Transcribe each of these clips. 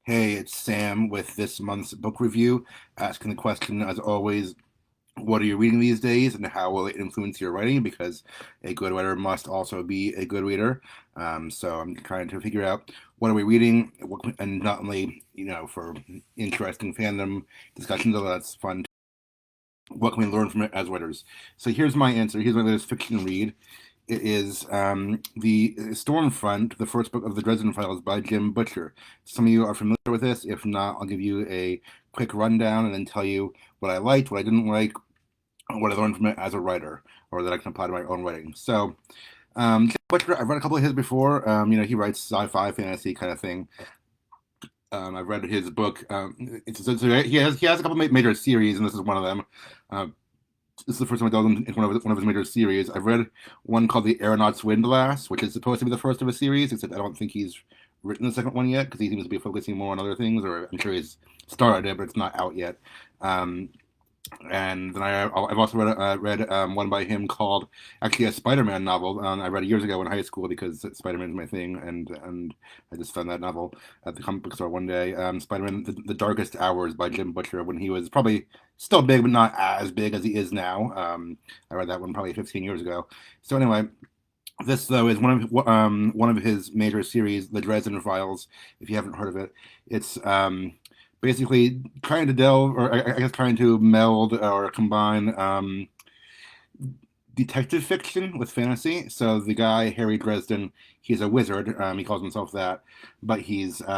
Hey, it's Sam with this month's book review, asking the question, as always, what are you reading these days and how will it influence your writing? Because a good writer must also be a good reader. So I'm trying to figure out what are we reading, and not only, for interesting fandom discussions, although that's fun. What can we learn from it as writers? So here's my answer. Here's my latest fiction read. It is the Stormfront, the first book of the Dresden Files by Jim Butcher. Some of you are familiar with this. If not, I'll give you a quick rundown and then tell you what I liked, what I didn't like, what I learned from it as a writer, or that I can apply to my own writing. So, Jim Butcher, I've read a couple of his before. He writes sci-fi, fantasy kind of thing. I've read his book. He has a couple of major series, and this is one of them. Uh, this is the first time I delved into one of his major series. I've read one called The Aeronaut's Windlass, which is supposed to be the first of a series, except I don't think he's written the second one yet because he seems to be focusing more on other things, or I'm sure he's started it, but it's not out yet. Um, and then I've also read one by him called actually a Spider-Man novel. I read it years ago in high school because Spider-Man is my thing, and I just found that novel at the comic book store one day. Spider-Man: the Darkest Hours by Jim Butcher when he was probably still big, but not as big as he is now. I read that one probably 15 years ago. So anyway, this though is one of his major series, the Dresden Files. If you haven't heard of it, it's basically trying to delve, or I guess trying to meld or combine detective fiction with fantasy. So the guy Harry Dresden, he's a wizard. He calls himself that, but he lives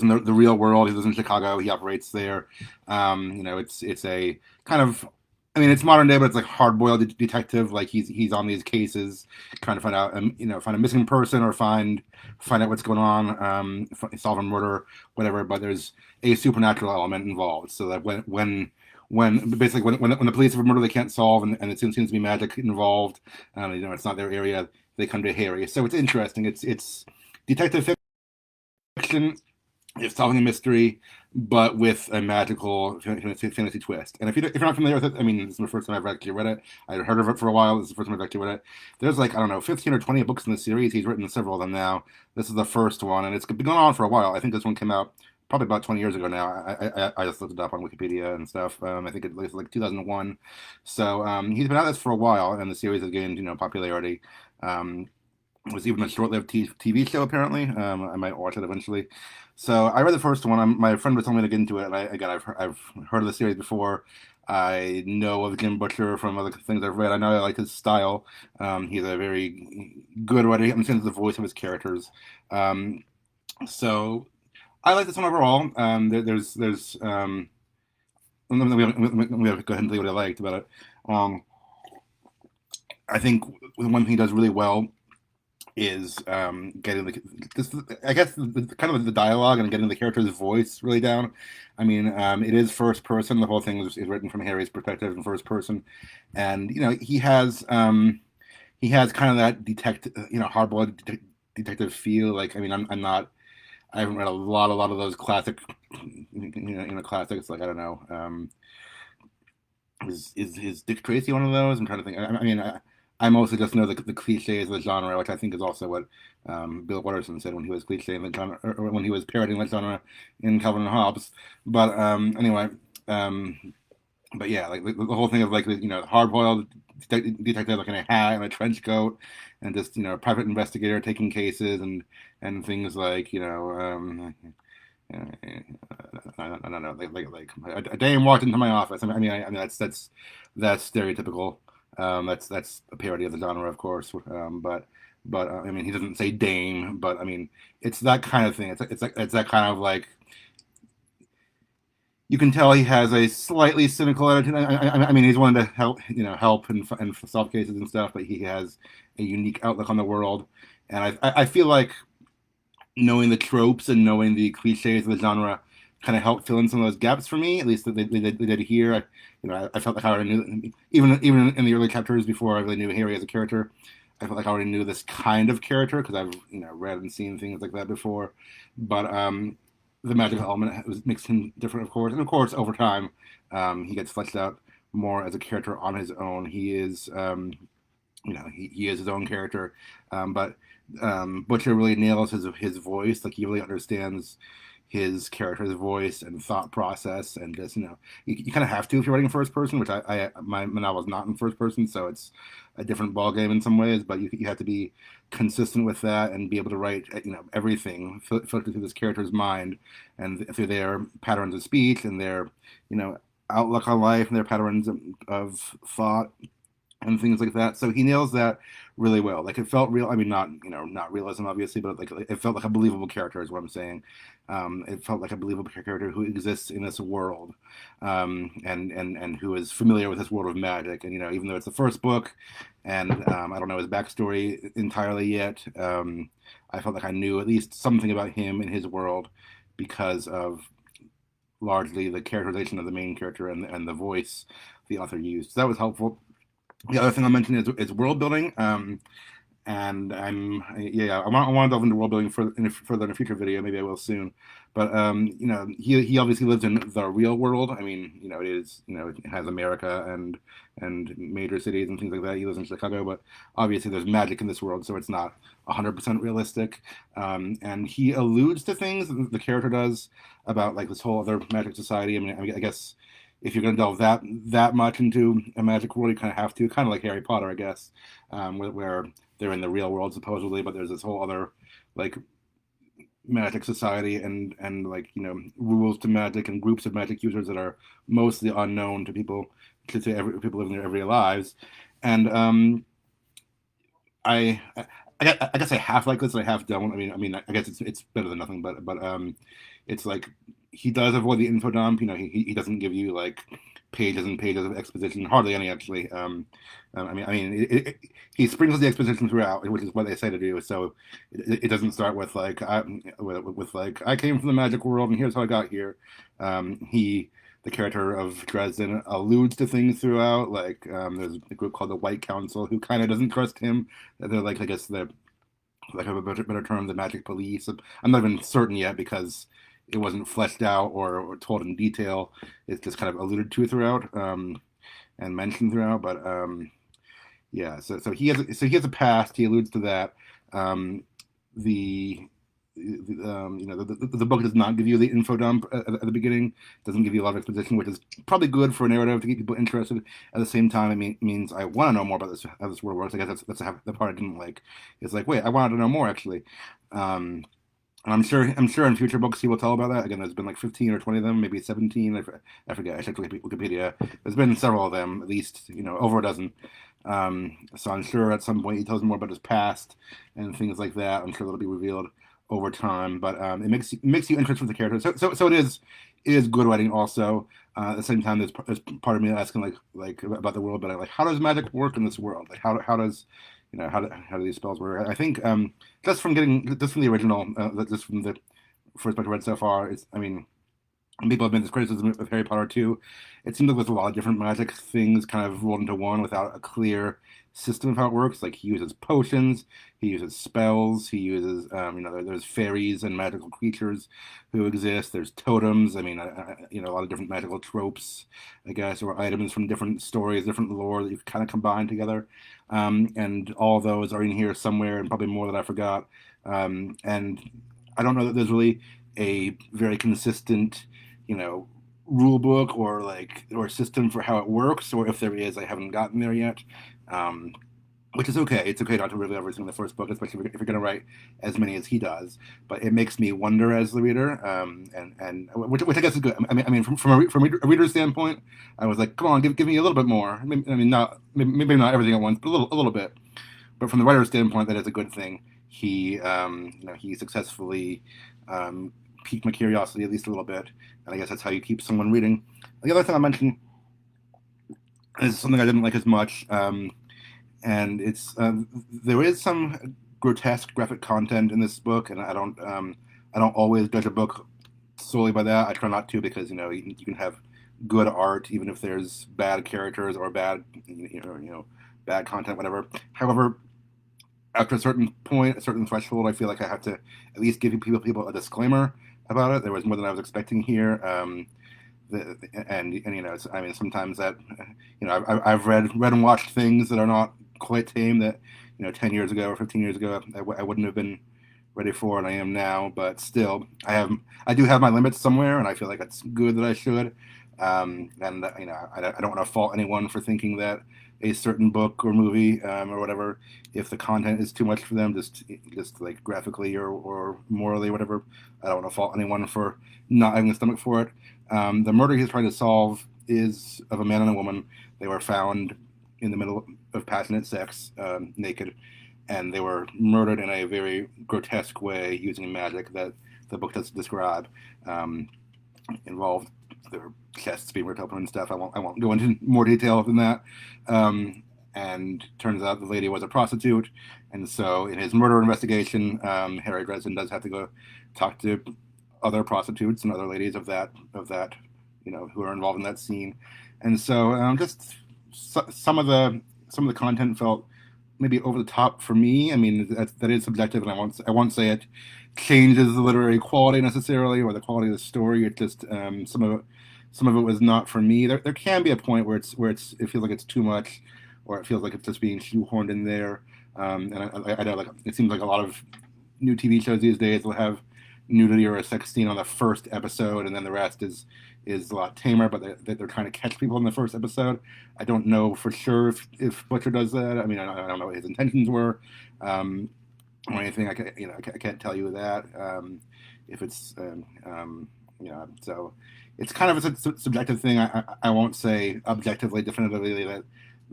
in the real world. He lives in Chicago. He operates there. It's a kind of, I mean, it's modern day, but it's like hard boiled detective. Like he's on these cases, trying to find out, find a missing person or find out what's going on, solve a murder, whatever. But there's a supernatural element involved. So that when basically when the police have a murder they can't solve, and it seems to be magic involved, it's not their area. They come to Harry. So it's interesting. It's detective fiction, it's solving a mystery, but with a magical fantasy twist. And if you're not familiar with it, I mean, this is the first time I've actually read it. I'd heard of it for a while. This is the first time I've actually read it. There's like, I don't know, 15 or 20 books in the series. He's written several of them now. This is the first one, and it's been going on for a while. I think this one came out probably about 20 years ago now. I just looked it up on Wikipedia and stuff. I think it was like 2001. So he's been at this for a while, and the series has gained, popularity. Was even a short-lived TV show apparently. I might watch it eventually. So I read the first one. My friend was telling me to get into it, and I've heard of the series before. I know of Jim Butcher from other things I've read. I know I like his style. He's a very good writer. He understands the voice of his characters. Um, so I like this one overall. There's we have to go ahead and tell you what I liked about it. Um, I think one thing he does really well is getting this, I guess kind of the dialogue and getting the character's voice really down. I mean, it is first person. The whole thing is written from Harry's perspective in first person, and he has kind of that detective, hardboiled detective feel. Like, I mean, I'm not. I haven't read a lot of those classic, classics. Like, I don't know. Is Dick Tracy one of those? I'm trying to think. I mean, I mostly just know the cliches of the genre, which I think is also what Bill Watterson said when he was clichéing the genre, or when he was parodying the genre in Calvin and Hobbes. But anyway, um, but yeah, like the whole thing of like hard boiled detective like in a hat and a trench coat, and just a private investigator taking cases and things like I don't know, like a dame walked into my office. I mean that's stereotypical. That's a parody of the genre, of course. But I mean, he doesn't say dame, but I mean, it's that kind of thing. It's that kind of like you can tell he has a slightly cynical attitude. I mean, he's wanting to help and solve cases and stuff, but he has a unique outlook on the world. And I feel like knowing the tropes and knowing the cliches of the genre kind of helped fill in some of those gaps for me. At least they did here. I felt like I already knew, even in the early chapters before I really knew Harry as a character. I felt like I already knew this kind of character because I've read and seen things like that before. But the magical element makes him different, of course, and of course over time he gets fleshed out more as a character on his own. He is he is his own character. But Butcher really nails his voice. Like he really understands his character's voice and thought process, and just you kind of have to if you're writing first person, which my novel is not in first person, so it's a different ball game in some ways. But you have to be consistent with that and be able to write everything filtered through this character's mind and through their patterns of speech and their you know outlook on life and their patterns of thought and things like that. So he nails that really well. Like it felt real. I mean, not realism, obviously, but like it felt like a believable character, is what I'm saying. It felt like a believable character who exists in this world, and who is familiar with this world of magic. And even though it's the first book, and I don't know his backstory entirely yet, I felt like I knew at least something about him and his world because of largely the characterization of the main character and the voice the author used. So that was helpful. The other thing I'll mention is world building. And I want to delve into world building further in a future video. Maybe I will soon. But he obviously lives in the real world. I mean, it has America and major cities and things like that. He lives in Chicago, but obviously there's magic in this world, so it's not 100% realistic. And he alludes to things, the character does, about like this whole other magic society. I guess if you're going to delve that much into a magic world, you kind of have to, kind of like Harry Potter, I guess, where they're in the real world supposedly, but there's this whole other like magic society and like rules to magic and groups of magic users that are mostly unknown to people people living their everyday lives. And I guess I half like this and I half don't. I guess it's better than nothing, but it's like he does avoid the info dump. He doesn't give you like pages and pages of exposition, hardly any actually. He sprinkles the exposition throughout, which is what they say to do. So it doesn't start with like with like I came from the magic world and here's how I got here. The character of Dresden alludes to things throughout. Like there's a group called the White Council who kind of doesn't trust him. They're like I guess they're like have a better term, the Magic Police. I'm not even certain yet because it wasn't fleshed out or told in detail. It's just kind of alluded to throughout and mentioned throughout. But yeah, so he has a past. He alludes to that. The the book does not give you the info dump at the beginning. It doesn't give you a lot of exposition, which is probably good for a narrative to keep people interested. At the same time, it means I want to know more about this how this world works. I guess that's the part I didn't like. It's like wait, I wanted to know more actually. And I'm sure in future books he will tell about that. Again, there's been like 15 or 20 of them, maybe 17. I forget. I checked Wikipedia. There's been several of them, at least over a dozen. So I'm sure at some point he tells more about his past and things like that. I'm sure that'll be revealed over time. But it makes you interested in the characters. So it is good writing also. At the same time, there's part of me asking like about the world, but like how does magic work in this world? Like how does how do these spells work? I think just from the original, just from the first book I read so far, people have made this criticism of Harry Potter too. It seems like there's a lot of different magic things kind of rolled into one without a clear system of how it works. Like he uses potions, he uses spells, he uses there's fairies and magical creatures who exist. There's totems. A lot of different magical tropes, I guess, or items from different stories, different lore that you kind of combine together. And all of those are in here somewhere, and probably more that I forgot. And I don't know that there's really a very consistent rule book or system for how it works, or if there is, I haven't gotten there yet. Um, which is okay. It's okay not to reveal everything in the first book, especially if you're going to write as many as he does. But it makes me wonder as the reader, and which I guess is good. From a reader's standpoint, I was like, come on, give me a little bit more. Not maybe not everything at once, but a little bit. But from the writer's standpoint, that is a good thing. He successfully piqued my curiosity at least a little bit, and I guess that's how you keep someone reading. The other thing I mentioned is something I didn't like as much, and it's there is some grotesque graphic content in this book, and I don't always judge a book solely by that. I try not to because you can have good art even if there's bad characters or bad bad content, whatever. However, after a certain point, a certain threshold, I feel like I have to at least give people a disclaimer about it. There was more than I was expecting here. And sometimes that I've read and watched things that are not quite tame that 10 years ago or 15 years ago I wouldn't have been ready for, and I am now. But still, I do have my limits somewhere, and I feel like it's good that I should. And I don't want to fault anyone for thinking that a certain book or movie or whatever, if the content is too much for them, just like graphically or morally, or whatever. I don't want to fault anyone for not having a stomach for it. The murder he's trying to solve is of a man and a woman. They were found in the middle of passionate sex, naked, and they were murdered in a very grotesque way using magic that the book does describe. Um, Involved their chests being ripped open and stuff. I won't go into more detail than that. Um, and turns out the lady was a prostitute, and so in his murder investigation, Harry Dresden does have to go talk to other prostitutes and other ladies of that who are involved in that scene. And so just some of the content felt maybe over the top for me. I mean, that is subjective, and I won't say it changes the literary quality necessarily or the quality of the story. It just some of it was not for me. There can be a point where it feels like it's too much, or it feels like it's just being shoehorned in there. And I know, like, it seems like a lot of new TV shows these days will have nudity or a sex scene on the first episode, and then the rest is a lot tamer. But they're trying to catch people in the first episode. I don't know for sure if Butcher does that. I mean, I don't know what his intentions were. Or anything. I can't tell you that. If it's so it's kind of a subjective thing. I won't say objectively, definitively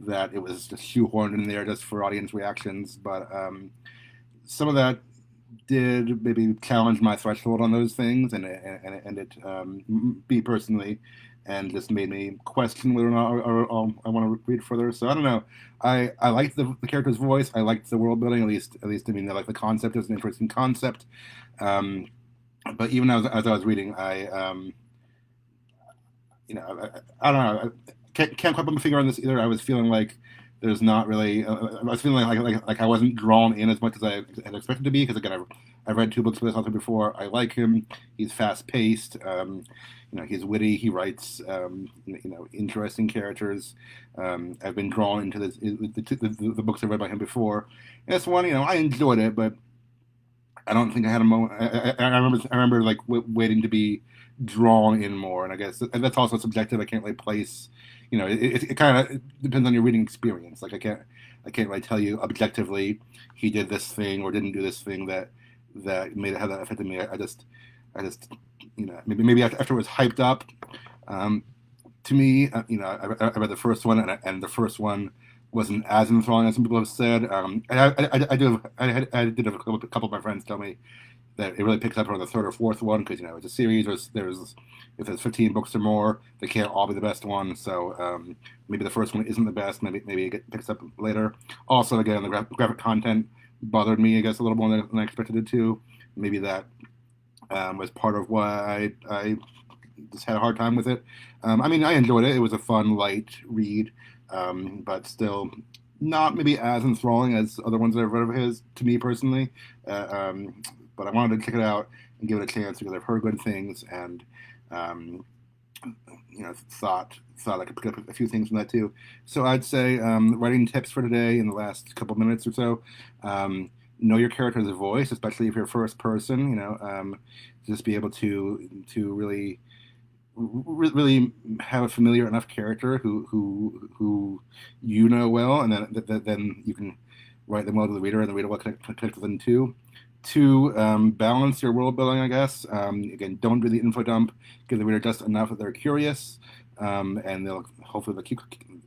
that it was just shoehorned in there just for audience reactions, but some of that did maybe challenge my threshold on those things, and it me personally, and just made me question whether or not I want to read further. So I don't know. I liked the character's voice. I liked the world building. At least I mean, I like the concept. It's an interesting concept. Um, but even as I was reading, I don't know. I can't quite put my finger on this either. I was feeling like there's not really. I was feeling like I wasn't drawn in as much as I had expected to be, because again, I've read two books by this author before. I like him. He's fast paced. He's witty. He writes interesting characters. I've been drawn into the books I've read by him before. And this one, I enjoyed it, but I don't think I had a moment. I remember like waiting to be drawn in more, and I guess that's also subjective. I can't really place. It kind of depends on your reading experience. Like I can't really tell you objectively he did this thing or didn't do this thing that made it have that effect on me. I just maybe after it was hyped up. To me, I read the first one, and the first one wasn't as enthralling as some people have said. I did have a couple of my friends tell me that it really picks up on the third or fourth one, because it's a series. If there's 15 books or more, they can't all be the best one. So maybe the first one isn't the best. Maybe it picks up later. Also, again, the graphic content bothered me, I guess, a little more than I expected it to. Maybe that was part of why I just had a hard time with it. I mean, I enjoyed it. It was a fun, light read, but still not maybe as enthralling as other ones that I've read of his, to me personally. But I wanted to check it out and give it a chance because I've heard good things, and um, thought I could pick up a few things from that too. So I'd say writing tips for today in the last couple minutes or so. Know your character's voice, especially if you're first person. Just be able to really have a familiar enough character who well, and then you can write them well to the reader, and the reader will connect with them too. To balance your world building, I guess. Again, don't do the info dump. Give the reader just enough that they're curious, and they'll keep.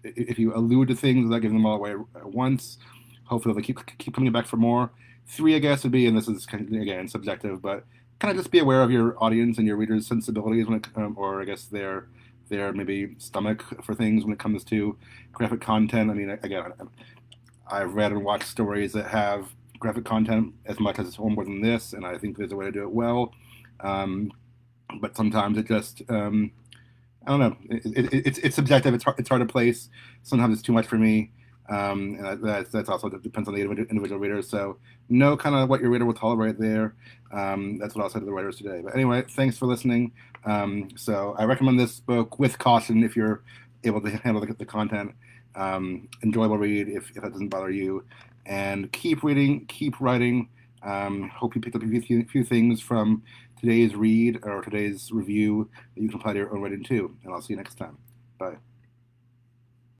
If you allude to things without giving them all away at once, hopefully they'll keep coming back for more. 3, I guess, would be, and this is again subjective, but kind of just be aware of your audience and your readers' sensibilities or I guess their maybe stomach for things when it comes to graphic content. I mean, again, I've read and watched stories that have graphic content as much as or more than this, and I think there's a way to do it well. But sometimes it just I don't know. It's subjective. It's hard to place. Sometimes it's too much for me. And that's also depends on the individual reader. So know kind of what your reader will tolerate there. That's what I'll say to the writers today. But anyway, thanks for listening. So I recommend this book with caution if you're able to handle the content. enjoyable read if that doesn't bother you. And keep reading, keep writing. Hope you picked up a few things from today's read or today's review that you can apply to your own writing too. And I'll see you next time. Bye.